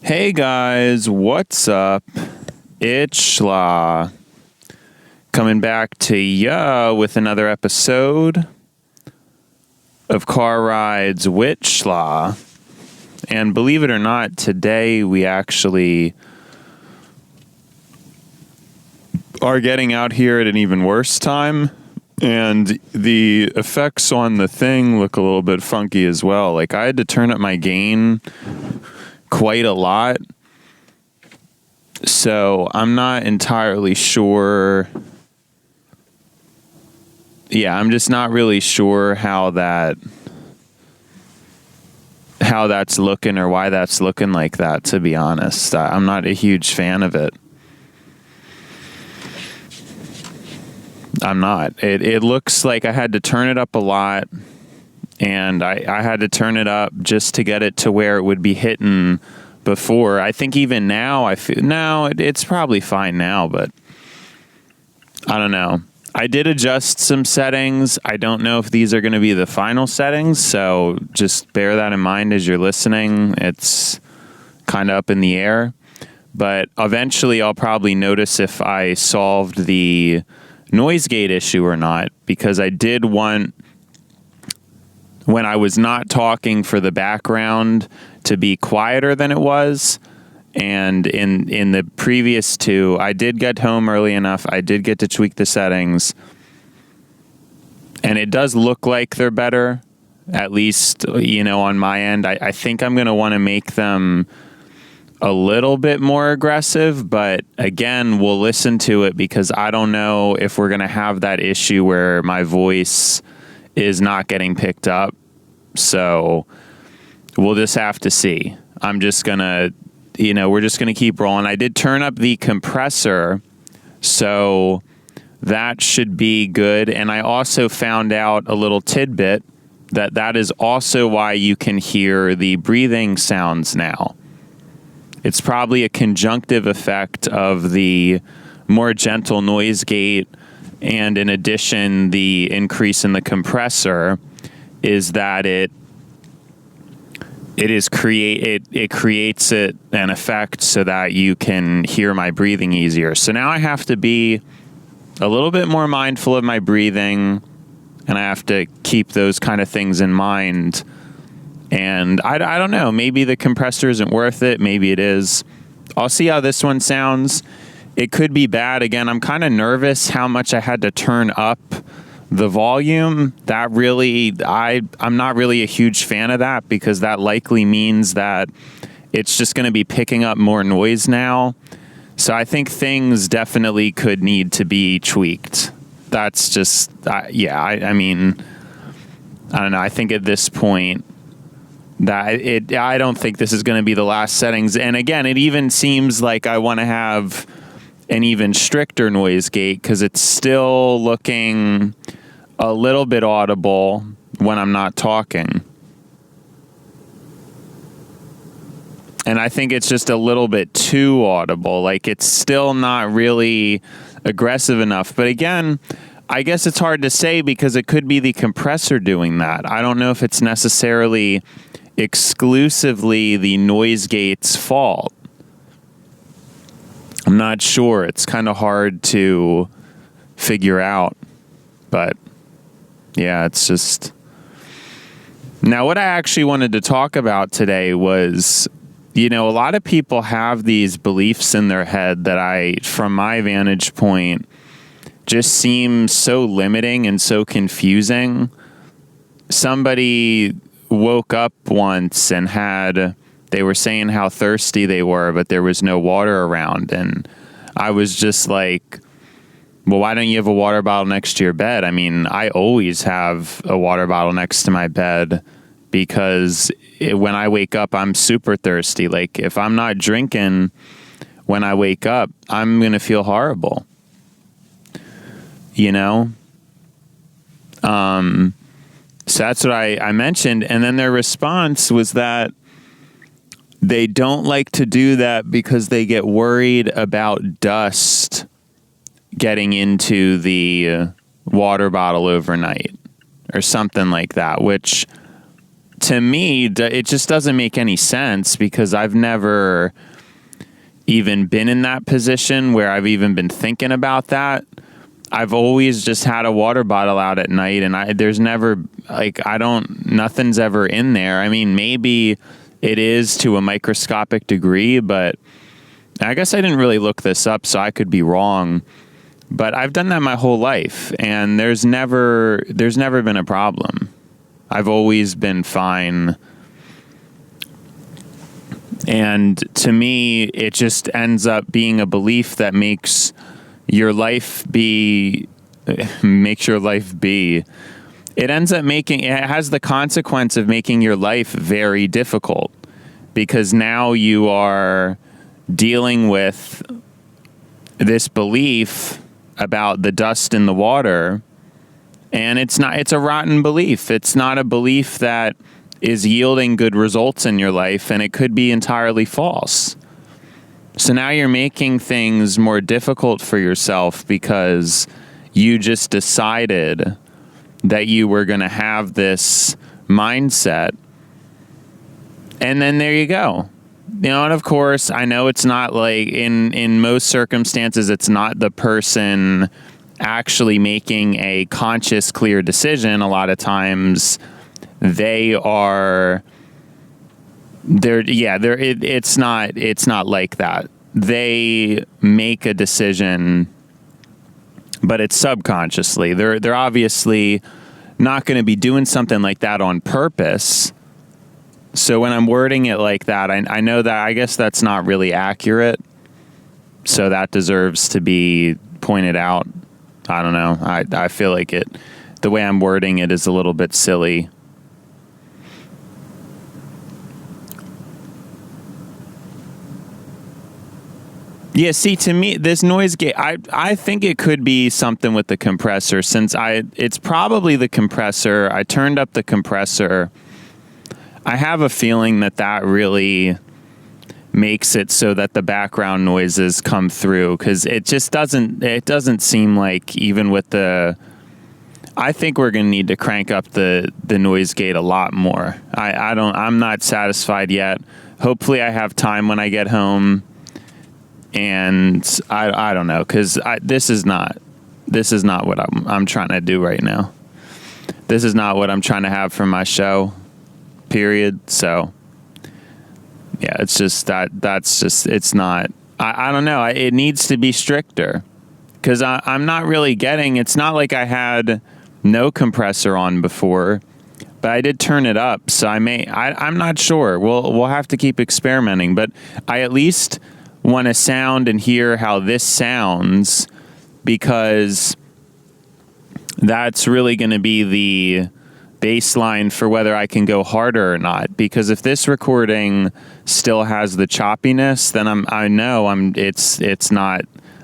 Hey guys, what's up? It's Schla coming back to ya with another episode of Car Rides with Schla. And believe it or not, today we actually are getting out here at an even worse time. And the effects on the thing look a little bit funky as well. Like, I had to turn up my gain quite a lot. So I'm not entirely sure. Yeah, I'm just not really sure how that's looking or why that's looking like that, to be honest. I'm not a huge fan of it. I'm not. It looks like I had to turn it up a lot, and I had to turn it up just to get it to where it would be hitting before. I think even now I feel it's probably fine now, but I don't know. I did adjust some settings. I don't know if these are going to be the final settings, so just bear that in mind as you're listening. It's kind of up in the air, but eventually I'll probably notice if I solved the noise gate issue or not, because I did want, when I was not talking, for the background to be quieter than it was. And in the previous two, I did get home early enough. I did get to tweak the settings. And it does look like they're better, at least, on my end. I think I'm going to want to make them a little bit more aggressive, but again, we'll listen to it, because I don't know if we're going to have that issue where my voice is not getting picked up. So we'll just have to see. I'm just going to, we're just going to keep rolling. I did turn up the compressor, so that should be good. And I also found out a little tidbit that is also why you can hear the breathing sounds now. It's probably a conjunctive effect of the more gentle noise gate, and in addition, the increase in the compressor is that it creates an effect so that you can hear my breathing easier. So now I have to be a little bit more mindful of my breathing, and I have to keep those kind of things in mind. And I don't know, maybe the compressor isn't worth it. Maybe it is. I'll see how this one sounds. It could be bad. Again, I'm kind of nervous how much I had to turn up the volume. That really, I'm not really a huge fan of that, because that likely means that it's just going to be picking up more noise now. So I think things definitely could need to be tweaked. That's just, I mean, I don't know. I think at this point, I don't think this is going to be the last settings. And again, it even seems like I want to have an even stricter noise gate, because it's still looking a little bit audible when I'm not talking. And I think it's just a little bit too audible. Like, it's still not really aggressive enough. But again, I guess it's hard to say, because it could be the compressor doing that. I don't know if it's necessarily exclusively the noise gate's fault. I'm not sure. It's kind of hard to figure out. But yeah, it's just... Now, what I actually wanted to talk about today was, a lot of people have these beliefs in their head that from my vantage point, just seem so limiting and so confusing. Somebody woke up once and they were saying how thirsty they were, but there was no water around. And I was just like, well, why don't you have a water bottle next to your bed? I mean, I always have a water bottle next to my bed, because when I wake up, I'm super thirsty. Like, if I'm not drinking when I wake up, I'm going to feel horrible. So that's what I mentioned. And then their response was that they don't like to do that because they get worried about dust getting into the water bottle overnight, or something like that, which to me, it just doesn't make any sense because I've never even been in that position where I've even been thinking about that. I've always just had a water bottle out at night, and there's never, nothing's ever in there. I mean, maybe it is to a microscopic degree, but I guess I didn't really look this up, so I could be wrong. But I've done that my whole life, and there's never been a problem. I've always been fine. And to me, it just ends up being a belief that makes your life be. It ends up it has the consequence of making your life very difficult, because now you are dealing with this belief about the dust in the water, and it's a rotten belief. It's not a belief that is yielding good results in your life, and it could be entirely false. So now you're making things more difficult for yourself because you just decided that you were going to have this mindset, and then there you go. And of course, I know it's not like in most circumstances, it's not the person actually making a conscious, clear decision. A lot of times it's not like that. They make a decision, but it's subconsciously. They're obviously not going to be doing something like that on purpose. So when I'm wording it like that, I know that I guess that's not really accurate. So that deserves to be pointed out. I don't know. I feel like the way I'm wording it is a little bit silly. Yeah, see, to me, this noise gate, I think it could be something with the compressor, since it's probably the compressor. I turned up the compressor. I have a feeling that really makes it so that the background noises come through, because it doesn't seem like, even with I think we're going to need to crank up the noise gate a lot more. I'm not satisfied yet. Hopefully I have time when I get home. And I don't know, because this is not what I'm trying to do right now. This is not what I'm trying to have for my show, period. So yeah, it's just it's not. I don't know. It needs to be stricter, because I'm not really getting. It's not like I had no compressor on before, but I did turn it up. So I'm not sure. We'll have to keep experimenting. But I at least want to sound and hear how this sounds, because that's really going to be the baseline for whether I can go harder or not. Because if this recording still has the choppiness, then I know it's not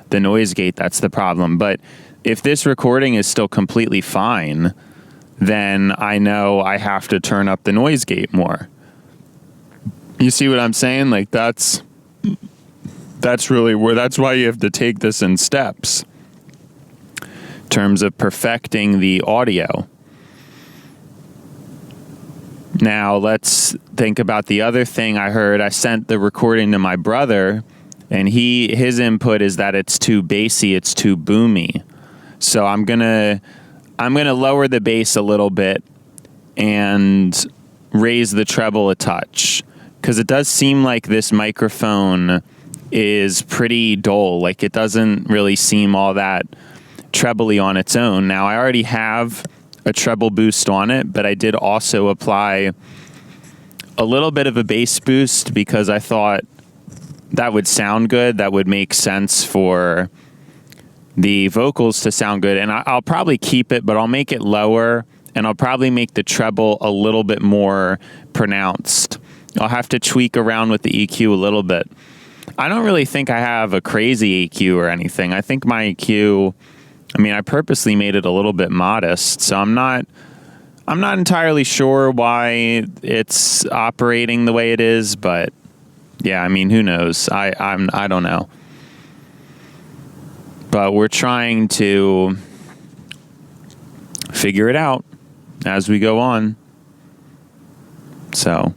the noise gate that's the problem. But if this recording is still completely fine, then I know I have to turn up the noise gate more. You see what I'm saying? Like that's really that's why you have to take this in steps in terms of perfecting the audio. Now let's think about the other thing I heard. I sent the recording to my brother, and his input is that it's too bassy, it's too boomy. So I'm gonna lower the bass a little bit and raise the treble a touch, because it does seem like this microphone is pretty dull. Like, it doesn't really seem all that trebly on its own. Now, I already have a treble boost on it, but I did also apply a little bit of a bass boost, because I thought that would sound good. That would make sense for the vocals to sound good. And I'll probably keep it, but I'll make it lower, and I'll probably make the treble a little bit more pronounced. I'll have to tweak around with the EQ a little bit. I don't really think I have a crazy EQ or anything. I think my EQ, I purposely made it a little bit modest, so I'm not entirely sure why it's operating the way it is, but yeah, who knows? I don't know. But we're trying to figure it out as we go on. So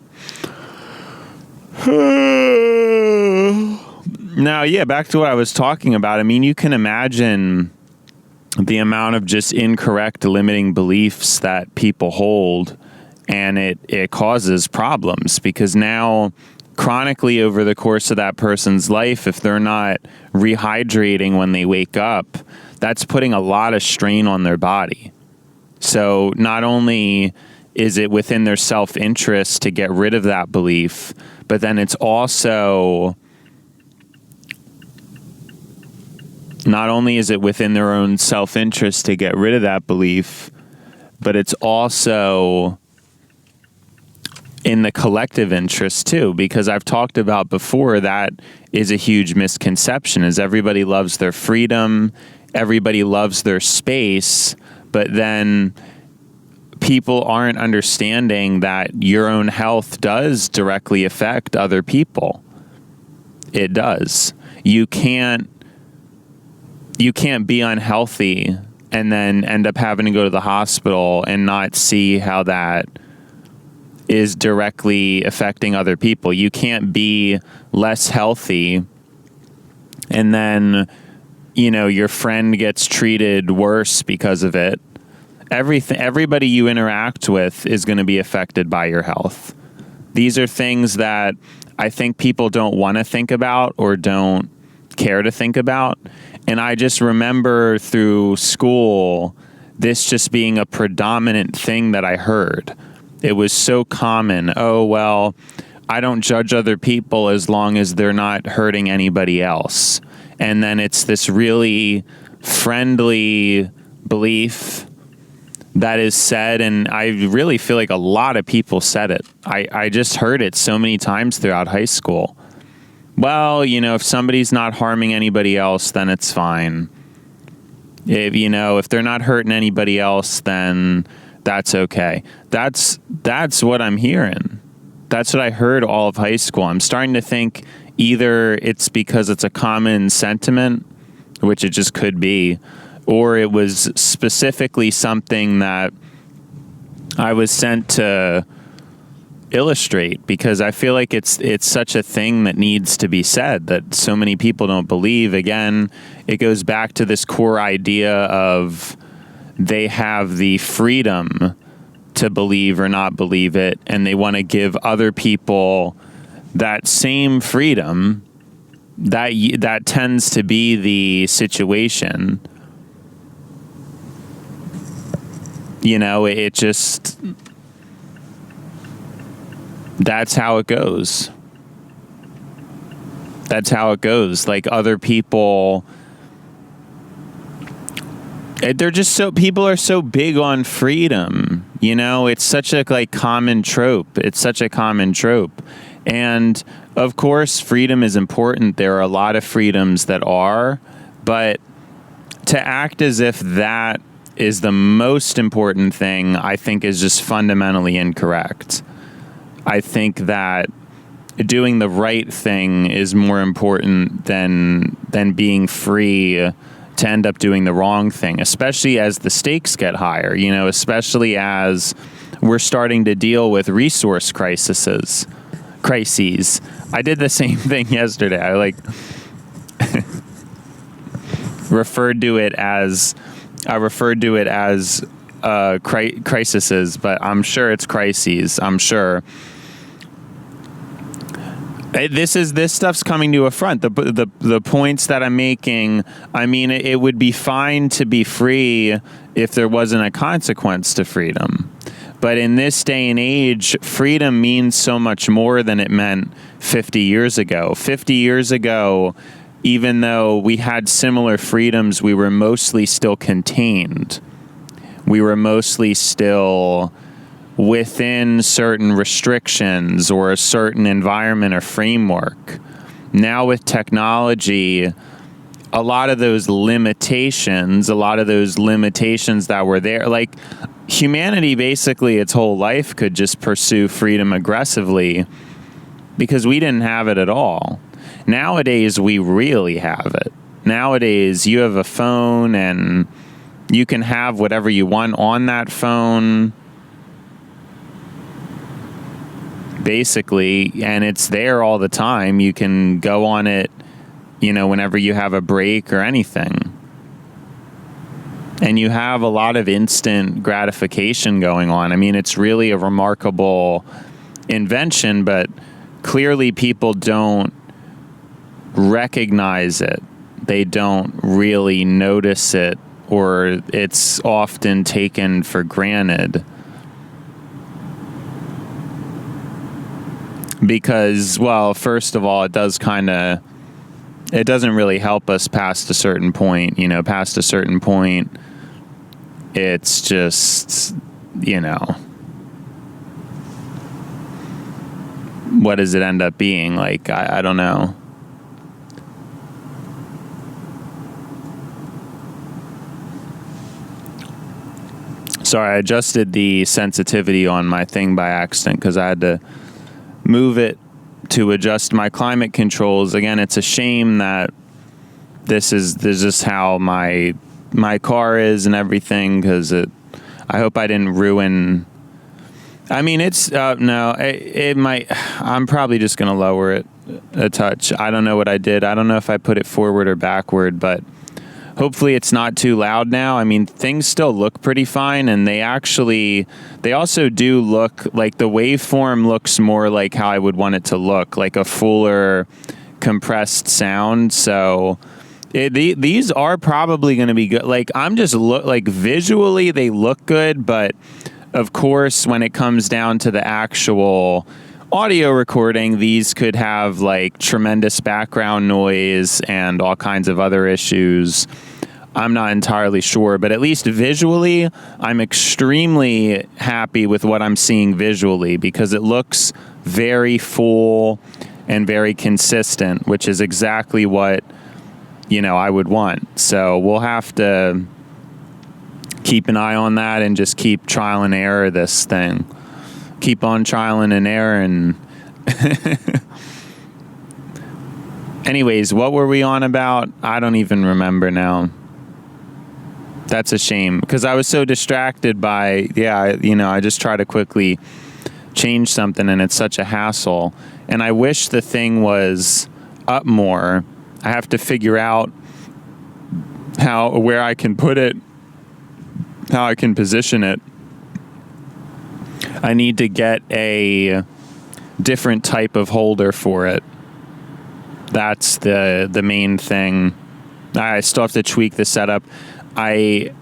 now, yeah, back to what I was talking about. I mean, you can imagine the amount of just incorrect limiting beliefs that people hold, and it causes problems, because now chronically over the course of that person's life, if they're not rehydrating when they wake up, that's putting a lot of strain on their body. So not only is it within their self-interest to get rid of that belief, but then it's also, not only is it within their own self-interest to get rid of that belief, but it's also in the collective interest too, because I've talked about before, that is a huge misconception, is everybody loves their freedom, everybody loves their space, but then people aren't understanding that your own health does directly affect other people. It does. You can't be unhealthy and then end up having to go to the hospital and not see how that is directly affecting other people. You can't be less healthy and then, your friend gets treated worse because of it. Everybody you interact with is going to be affected by your health. These are things that I think people don't want to think about or don't care to think about. And I just remember through school, this just being a predominant thing that I heard. It was so common. Oh, well, I don't judge other people as long as they're not hurting anybody else. And then it's this really friendly belief that is said, and I really feel like a lot of people said it. I just heard it so many times throughout high school. Well, if somebody's not harming anybody else, then it's fine. If they're not hurting anybody else, then that's okay. That's what I'm hearing. That's what I heard all of high school. I'm starting to think either it's because it's a common sentiment, which it just could be, or it was specifically something that I was sent to illustrate, because I feel like it's such a thing that needs to be said that so many people don't believe. Again, it goes back to this core idea of they have the freedom to believe or not believe it, and they want to give other people that same freedom. That tends to be the situation. It just, that's how it goes. That's how it goes. Like, other people, they're just people are so big on freedom. It's such a common trope. It's such a common trope. And of course, freedom is important. There are a lot of freedoms that are, but to act as if that is the most important thing, I think, is just fundamentally incorrect. I think that doing the right thing is more important than being free to end up doing the wrong thing, especially as the stakes get higher, especially as we're starting to deal with resource crises. I did the same thing yesterday. I referred to it as crises, but I'm sure it's crises. I'm sure. This stuff's coming to a front. The points that I'm making, I mean, it would be fine to be free if there wasn't a consequence to freedom. But in this day and age, freedom means so much more than it meant 50 years ago. 50 years ago, even though we had similar freedoms, we were mostly still contained. We were mostly still within certain restrictions or a certain environment or framework. Now with technology, a lot of those limitations that were there, like humanity basically its whole life could just pursue freedom aggressively because we didn't have it at all. Nowadays, we really have it. Nowadays, you have a phone and you can have whatever you want on that phone. basically, and it's there all the time. You can go on it, whenever you have a break or anything. And you have a lot of instant gratification going on. I mean, it's really a remarkable invention, but clearly people don't recognize it. They don't really notice it, or it's often taken for granted. Because, well, first of all, it doesn't really help us past a certain point. Past a certain point, it's just, what does it end up being? Like, I don't know. Sorry, I adjusted the sensitivity on my thing by accident because I had to move it to adjust my climate controls. Again, it's a shame that this is how my car is and everything, because I hope I didn't ruin. I mean, it's no, it might. I'm probably just gonna lower it a touch. I don't know what I did. I don't know if I put it forward or backward, but hopefully it's not too loud now. I mean, things still look pretty fine, and they also do look like the waveform looks more like how I would want it to look, like a fuller compressed sound. So these are probably going to be good. Like, I'm just like visually they look good, but of course when it comes down to the actual audio recording, these could have like tremendous background noise and all kinds of other issues. I'm not entirely sure, but at least visually, I'm extremely happy with what I'm seeing visually, because it looks very full and very consistent, which is exactly what, I would want. So we'll have to keep an eye on that and just keep trial and error this thing. Keep on trialing and erroring. Anyways, what were we on about? I don't even remember now. That's a shame, because I was so distracted by, I just try to quickly change something and it's such a hassle. And I wish the thing was up more. I have to figure out where I can put it, how I can position it. I need to get a different type of holder for it. That's the main thing. I still have to tweak the setup. I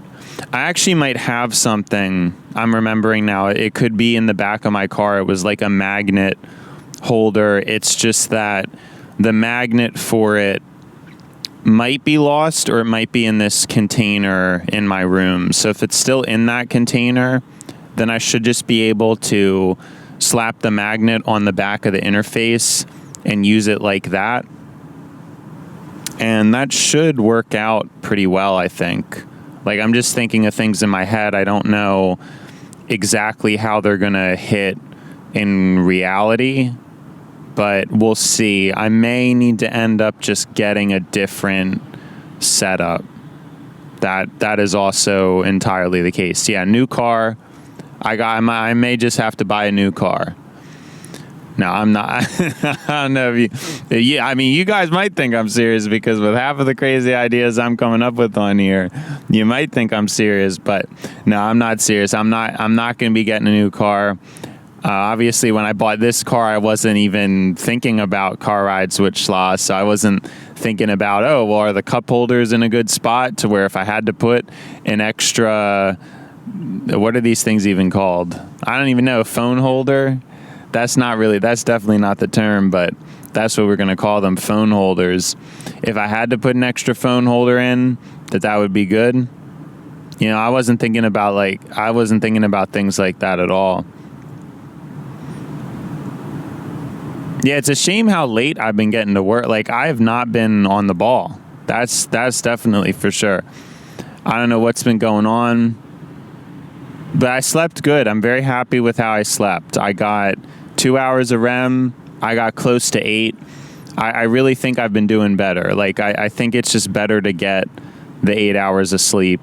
actually might have something. I'm remembering now. It could be in the back of my car. It was like a magnet holder. It's just that the magnet for it might be lost, or it might be in this container in my room. So if it's still in that container, then I should just be able to slap the magnet on the back of the interface and use it like that. And that should work out pretty well, I think. Like, I'm just thinking of things in my head. I don't know exactly how they're going to hit in reality, but we'll see. I may need to end up just getting a different setup. That is also entirely the case. Yeah, new car. I may just have to buy a new car. No, I'm not. I don't know if you. Yeah, I mean, you guys might think I'm serious, because with half of the crazy ideas I'm coming up with on here, you might think I'm serious. But no, I'm not serious. I'm not going to be getting a new car. Obviously, when I bought this car, I wasn't even thinking about car ride switch loss. So I wasn't thinking about, are the cup holders in a good spot to where if I had to put an extra, what are these things even called? I don't even know. Phone holder. That's definitely not the term, but that's what we're going to call them, phone holders. If I had to put an extra phone holder in, that would be good. I wasn't thinking about things like that at all. Yeah, it's a shame how late I've been getting to work. Like, I have not been on the ball. That's definitely for sure. I don't know what's been going on, but I slept good. I'm very happy with how I slept. I got 2 hours of REM. I got close to 8. I really think I've been doing better. Like, I think it's just better to get the 8 hours of sleep.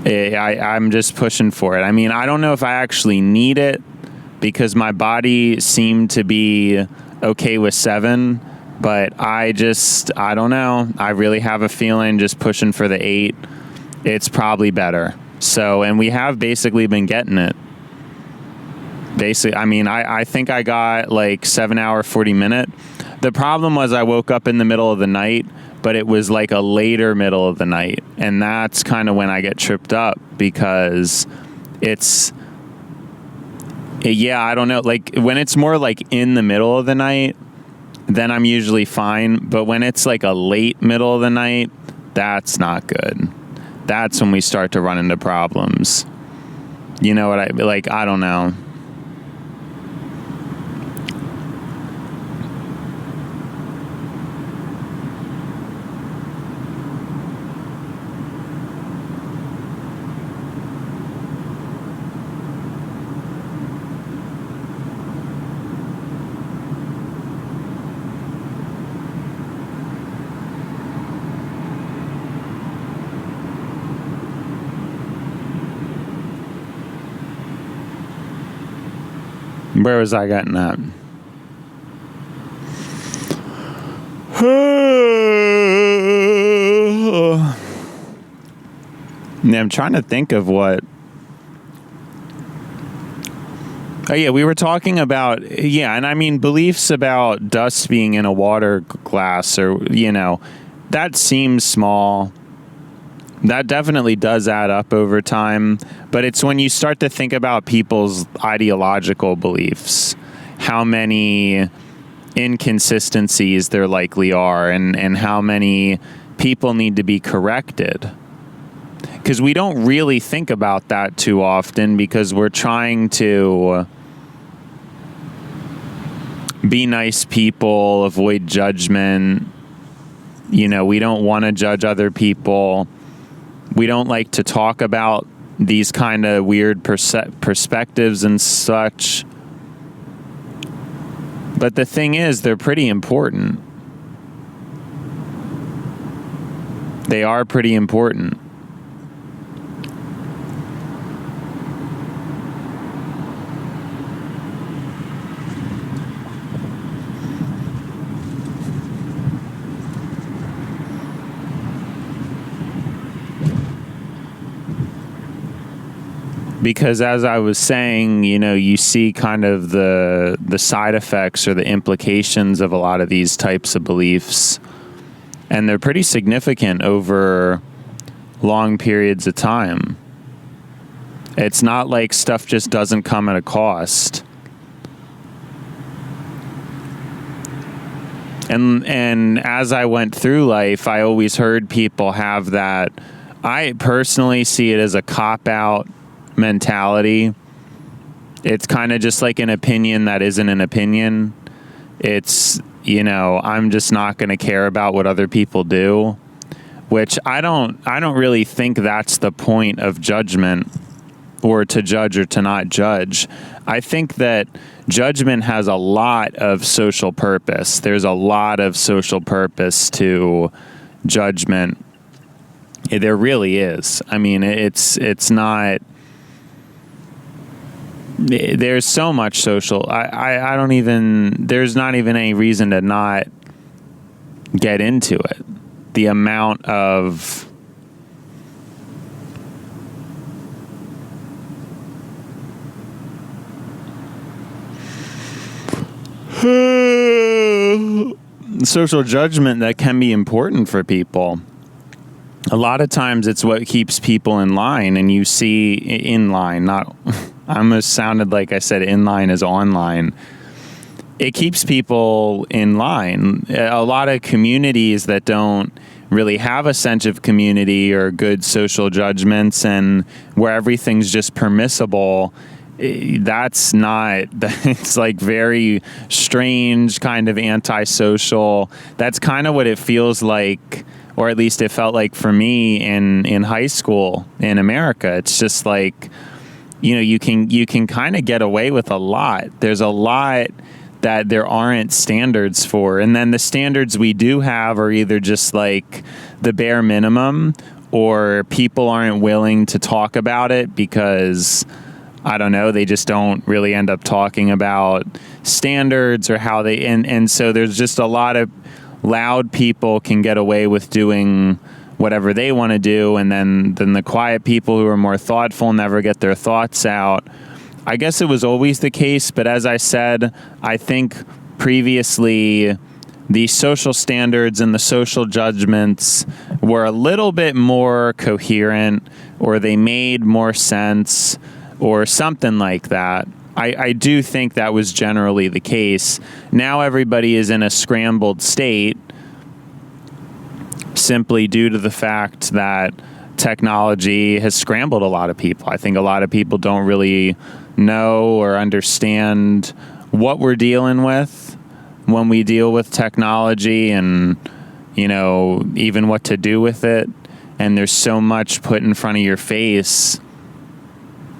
I'm just pushing for it. I mean, I don't know if I actually need it, because my body seemed to be okay with 7, but I don't know. I really have a feeling just pushing for the 8, it's probably better. So, and we have basically been getting it. Basically, I mean, I think I got like 7 hour, 40 minute. The problem was I woke up in the middle of the night, but it was like a later middle of the night. And that's kind of when I get tripped up, because I don't know. Like when it's more like in the middle of the night, then I'm usually fine. But when it's like a late middle of the night, that's not good. That's when we start to run into problems. You know what I don't know. Where was I getting at? Yeah, I'm trying to think of what. Oh yeah, we were talking about, and I mean beliefs about dust being in a water glass, or that seems small. That definitely does add up over time, but it's when you start to think about people's ideological beliefs, how many inconsistencies there likely are, and how many people need to be corrected. Because we don't really think about that too often, because we're trying to be nice people, avoid judgment. We don't want to judge other people. We don't like to talk about these kind of weird perspectives and such. But the thing is, they're pretty important. They are pretty important. Because as I was saying, you see kind of the side effects or the implications of a lot of these types of beliefs, and they're pretty significant over long periods of time. It's not like stuff just doesn't come at a cost. And as I went through life, I always heard people have that. I personally see it as a cop-out mentality. It's kind of just like an opinion that isn't an opinion. It's, I'm just not going to care about what other people do, which I don't really think that's the point of judgment, or to judge or to not judge. I think that judgment has a lot of social purpose. There's a lot of social purpose to judgment. There really is. I mean, it's not. There's so much social. I don't even. There's not even any reason to not get into it. The amount of social judgment that can be important for people. A lot of times it's what keeps people in line, and you see in line, not, I almost sounded like I said in line as online. It keeps people in line. A lot of communities that don't really have a sense of community or good social judgments, and where everything's just permissible, that's not, it's like very strange, kind of antisocial. That's kind of what it feels like, or at least it felt like for me in high school in America. It's just like, you can kind of get away with a lot. There's a lot that there aren't standards for. And then the standards we do have are either just like the bare minimum, or people aren't willing to talk about it because I don't know, they just don't really end up talking about standards or how they, and so there's just a lot of loud people can get away with doing whatever they want to do, and then the quiet people who are more thoughtful never get their thoughts out. I guess it was always the case, but as I said, I think previously the social standards and the social judgments were a little bit more coherent, or they made more sense, or something like that. I do think that was generally the case. Now everybody is in a scrambled state simply due to the fact that technology has scrambled a lot of people. I think a lot of people don't really know or understand what we're dealing with when we deal with technology, and, you know, even what to do with it. And there's so much put in front of your face.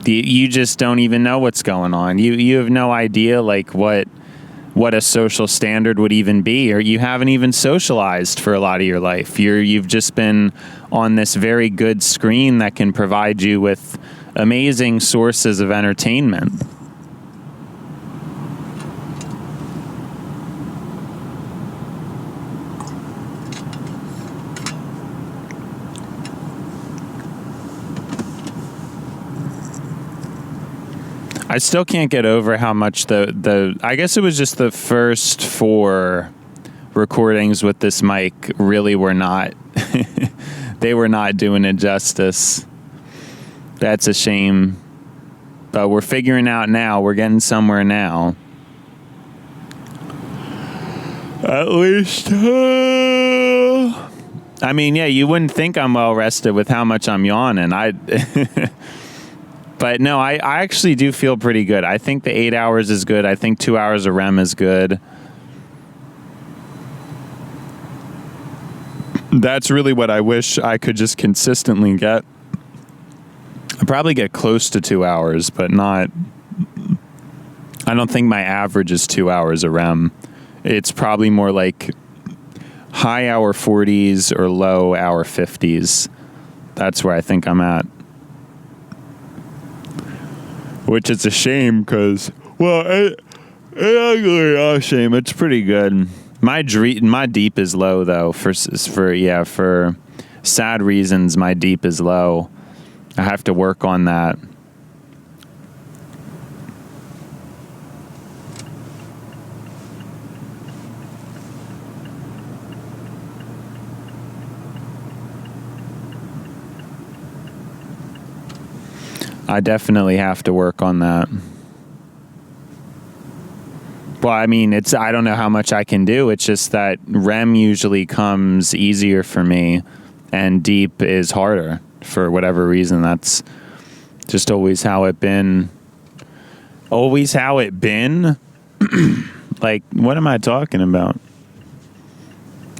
You just don't even know what's going on. You have no idea, like, what a social standard would even be, or you haven't even socialized for a lot of your life. You've just been on this very good screen that can provide you with amazing sources of entertainment. I still can't get over how much I guess it was just the first 4 recordings with this mic really were not, they were not doing it justice. That's a shame. But we're figuring out now. We're getting somewhere now. At least. I mean, yeah, you wouldn't think I'm well rested with how much I'm yawning. But no, I actually do feel pretty good. I think the 8 hours is good. I think 2 hours of REM is good. That's really what I wish I could just consistently get. I probably get close to 2 hours, but not. I don't think my average is 2 hours of REM. It's probably more like high hour 40s or low hour 50s. That's where I think I'm at. Which is a shame because, well, it's a shame. It's pretty good. My deep is low though. For sad reasons, my deep is low. I have to work on that. I definitely have to work on that. Well, I mean, I don't know how much I can do. It's just that REM usually comes easier for me and deep is harder for whatever reason. That's just always how it been. Always how it been? Like, what am I talking about?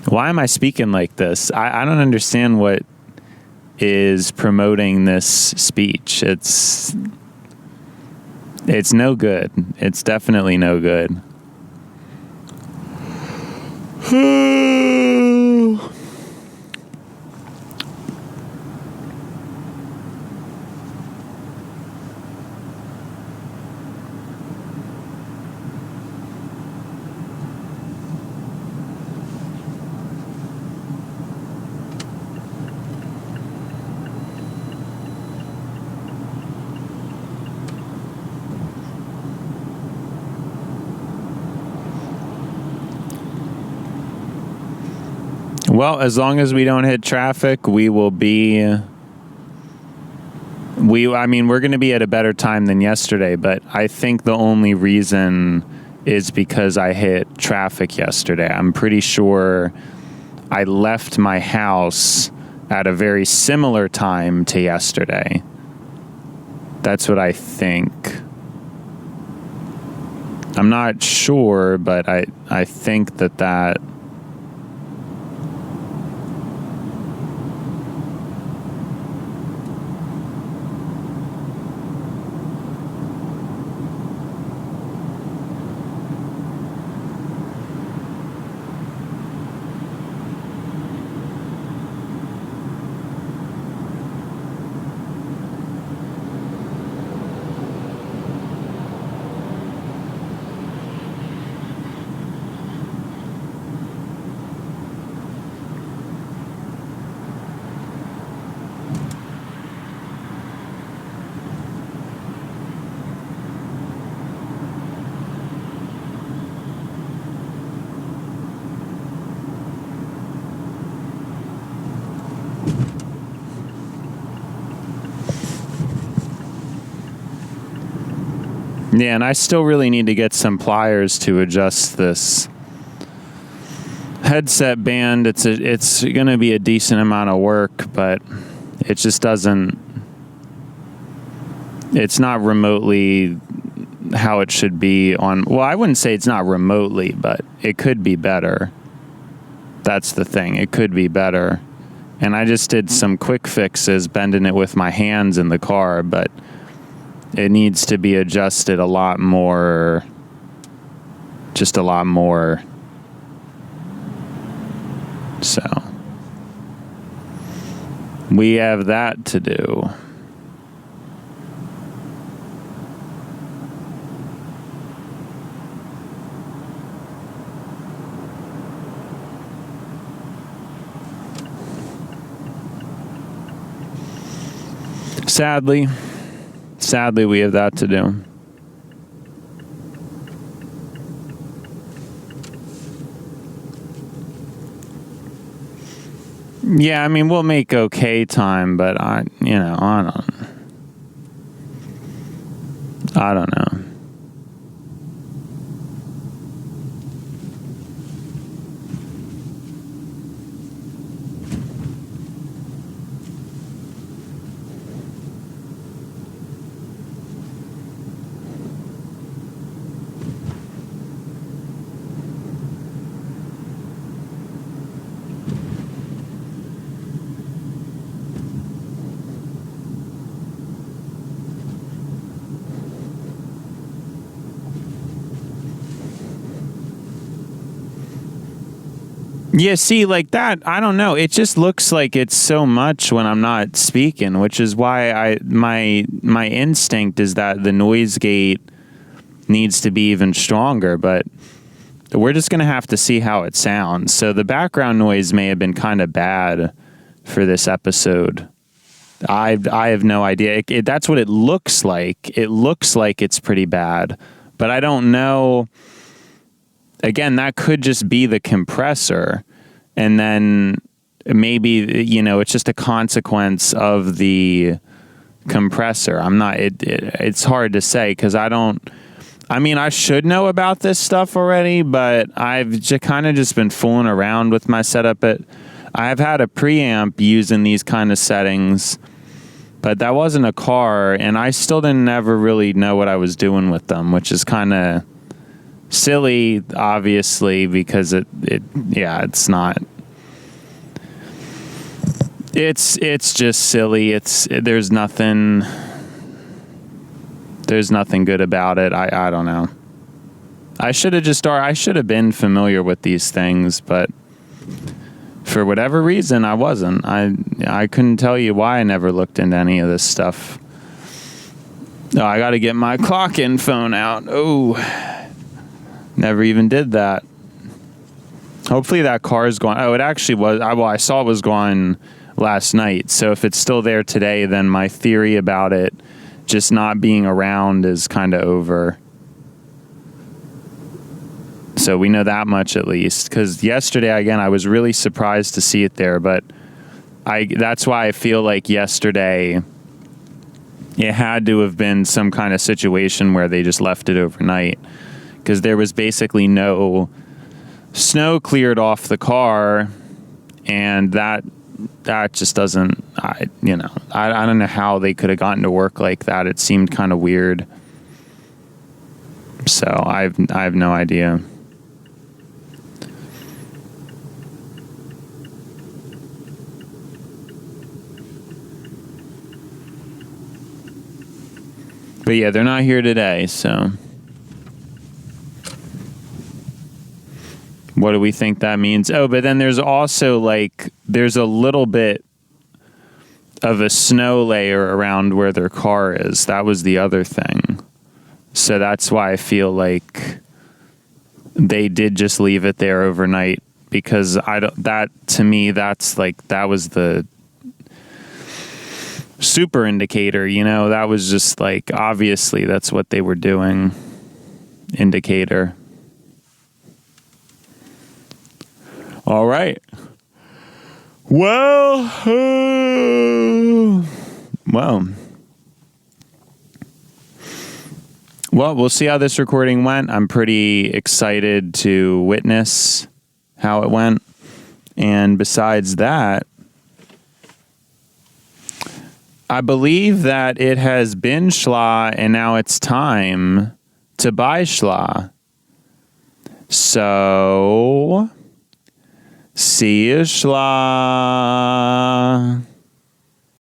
Why am I speaking like this? I don't understand what is promoting this speech. It's no good. It's definitely no good. Well, as long as we don't hit traffic, we will be. We're going to be at a better time than yesterday, but I think the only reason is because I hit traffic yesterday. I'm pretty sure I left my house at a very similar time to yesterday. That's what I think. I'm not sure, but I think that. Yeah, and I still really need to get some pliers to adjust this headset band. It's going to be a decent amount of work, but it just doesn't. It's not remotely how it should be on. Well, I wouldn't say it's not remotely, but it could be better. That's the thing. It could be better. And I just did some quick fixes, bending it with my hands in the car, but it needs to be adjusted a lot more. Just a lot more. So we have that to do. Sadly, we have that to do. Yeah, I mean, we'll make okay time, but I don't know. Yeah, see, like that, I don't know. It just looks like it's so much when I'm not speaking, which is why my instinct is that the noise gate needs to be even stronger, but we're just going to have to see how it sounds. So the background noise may have been kind of bad for this episode. I have no idea. That's what it looks like. It looks like it's pretty bad, but I don't know. Again, that could just be the compressor, and then maybe, it's just a consequence of the compressor. It's hard to say because I should know about this stuff already, but I've just been fooling around with my setup. I've had a preamp using these kind of settings, but that wasn't a car, and I still didn't ever really know what I was doing with them, which is kind of silly, obviously, because it's not. It's just silly. There's nothing good about it. I don't know. I should have been familiar with these things, but for whatever reason, I wasn't. I couldn't tell you why I never looked into any of this stuff. Oh, I got to get my clock-in phone out. Oh, never even did that. Hopefully that car is gone. Oh, it actually was. I saw it was gone last night. So if it's still there today, then my theory about it just not being around is kind of over. So we know that much at least. Because yesterday, again, I was really surprised to see it there. But that's why I feel like yesterday it had to have been some kind of situation where they just left it overnight. Because there was basically no snow cleared off the car, and that just doesn't. I don't know how they could have gotten to work like that. It seemed kind of weird. So I have no idea. But yeah, they're not here today, so. What do we think that means? Oh, but then there's also there's a little bit of a snow layer around where their car is. That was the other thing. So that's why I feel like they did just leave it there overnight, because to me, that was the super indicator, that was just obviously that's what they were doing. Indicator. All right. Well, Well, we'll see how this recording went. I'm pretty excited to witness how it went. And besides that, I believe that it has been schla, and now it's time to buy schla. So, see you schla.